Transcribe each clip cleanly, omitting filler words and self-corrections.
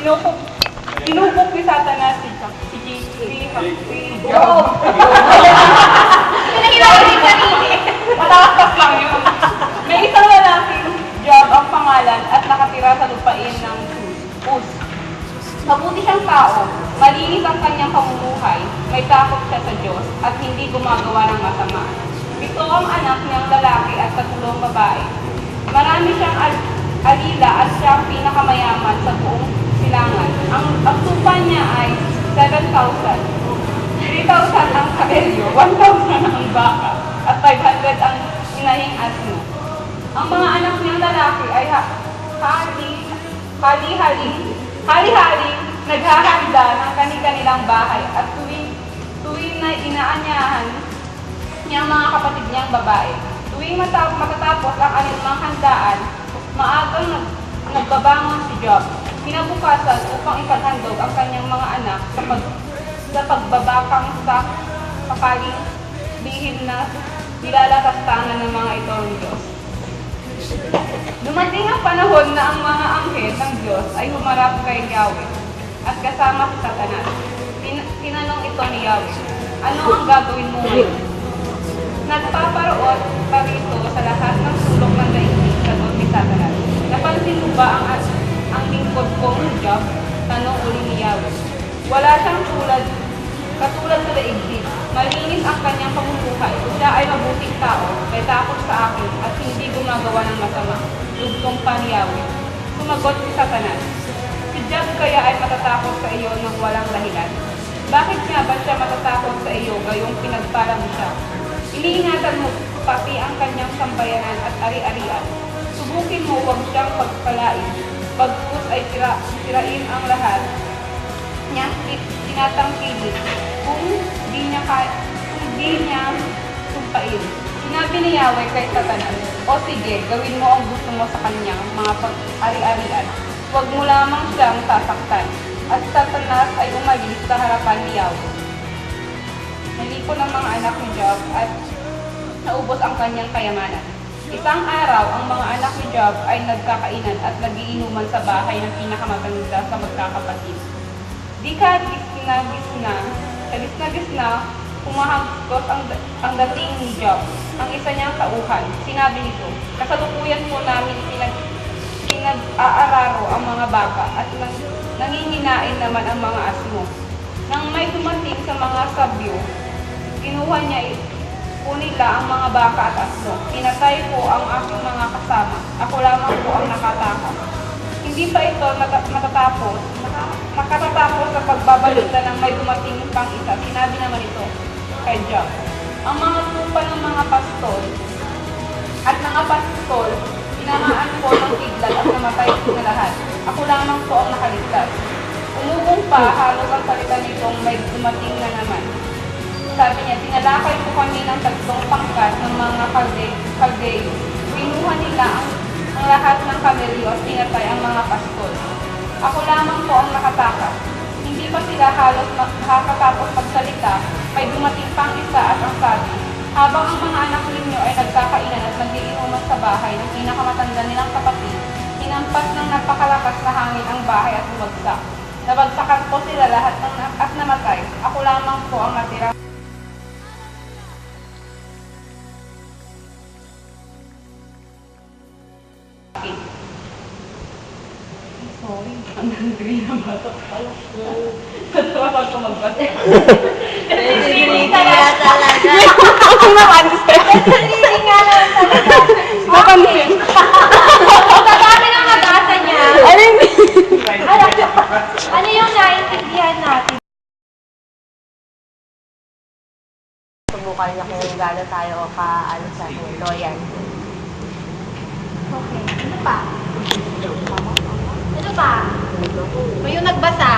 Tinupok ni Satanas si Job. Pinahirapan yung sarili. Matakas lang yun. May isang lalaking Job ang pangalan at nakatira sa lupain ng Uz. Mabuti siyang tao, malinis ang kanyang pamumuhay, may takot siya sa Diyos at hindi gumagawa ng masama. 7 ang anak niyang lalaki at 3 babae. Marami siyang alila at siya ang pinakamayaman sa buong silangan. Ang tupa niya ay 7,000. 3,000 ang kaelyo, 1,000 ang baka, at 500 ang inahing asno. Ang mga anak niyang lalaki ay hali-hali, naghahanda ng kanilang bahay at tuwing na inaanyahan niyang mga kapatid niyang babae. Tuwing matatapos ang anumang handaan, maagang nagbabangon si Job. Kinabukasan upang ipaghandog ang kanyang mga anak sa pagbabakang sa kapaling lihim na nilalatastangan ng mga ito ng Diyos. Dumating ang panahon na ang mga anghel ng Diyos ay humarap kay Yahweh at kasama si Satanas. Tinanong ito ni Yahweh, ano ang gagawin mo ngayon? Nagpaparoon pa rito sa lahat ng sulok ng daigdig, sagot ni Satanas. Napansin mo ba ang lingkod kong Job? Tanong uli ni Yahweh. Wala siyang katulad sa daigdig. Malinis ang kanyang pamumuhay. Siya ay mabuting tao, may takot sa akin at hindi gumagawa ng masama. Lugtong pa ni Yahweh. Sumagot si Satanas. Si Job kaya ay matatakot sa iyo ng walang dahilan. Bakit nga ba siya matatakot sa iyo gayong pinagpala mo siya? Iniingatan mo pati ang kanyang sambayanan at ari-arian. Subukin mo huwag siyang pagpalain. Pagkus ay sirain ang lahat niyang tinatangkilik kung di niya sumpain. Sinabi ni Yahweh kay Satanas, o sige, gawin mo ang gusto mo sa kanyang mga pag-ari-arian. Huwag mo lamang siyang sasaktan. At Satanas ay umalis sa harapan ni Yahweh. Naliko ng mga anak ni Job at naubos ang kanyang kayamanan. Isang araw, ang mga anak ni Job ay nagkakainan at nagiinuman sa bahay ng pinakamatanda sa magkakapatid. Di kabis na, humahagos ang dating ni Job, ang isa niyang tauhan. Sinabi nito, kasalukuyan po namin pinag-aararo ang mga baka at nanginginain naman ang mga asno. Nang may dumating sa mga sabyo, kinuha niya po nila ang mga baka at asno. Pinatay po ang aking mga kasama. Ako lamang po ang nakatakot. Hindi pa ito makatatapos sa pagbabalita ng may dumating pang isa. Sinabi naman ito kay Job. Ang mga tupa ng mga pastol at mga pastol, tinamaan po ng kidlat at namatay na lahat. Ako lamang po ang nakaligtas. Umugong pa, halos ang palitan nitong may dumating na naman. Sabi niya, tinalakay po kami ng 3 pangkat ng mga Kaldeyo. Pinuha nila ang lahat ng kamelyo at pinatay ang mga pastol. Ako lamang po ang nakatakas. Hindi pa sila halos nakakatapos magsalita, may dumating pang isa at ang sabi, habang ang mga anak ninyo ay nagkakainan at nagiinuman sa bahay ng pinakamatanda nilang kapatid, hinampas ng napakalakas na hangin ang bahay at bumagsak. Nabagsakan po sila lahat at namatay. Ako lamang po ang natira. Sorry, ang nandri na batok pala. Natawag ko magbasa. Hindi kaya talaga. Ako naman, sir. Hindi nga naman talaga. Napansin. Sa dami ng nabasa niya. Ano yung naiintindihan natin? Subukan niya kung gano'n tayo ka-ano sa ating loyal. Okay. Ano pa? Ano pa? May yung nagbasa.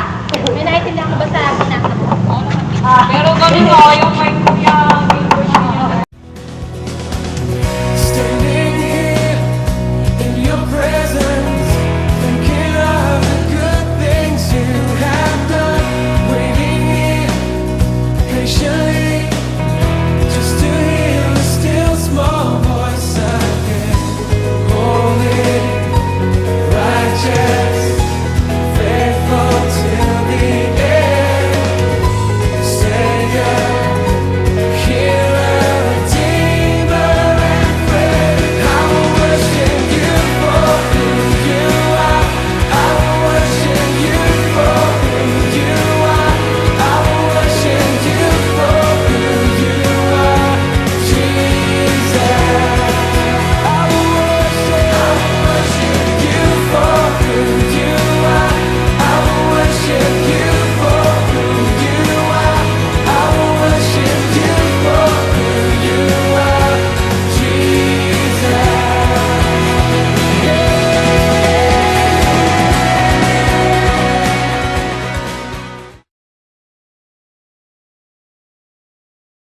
May naiintindihan ko ba sa binasa mo? Pero kami mo, yung may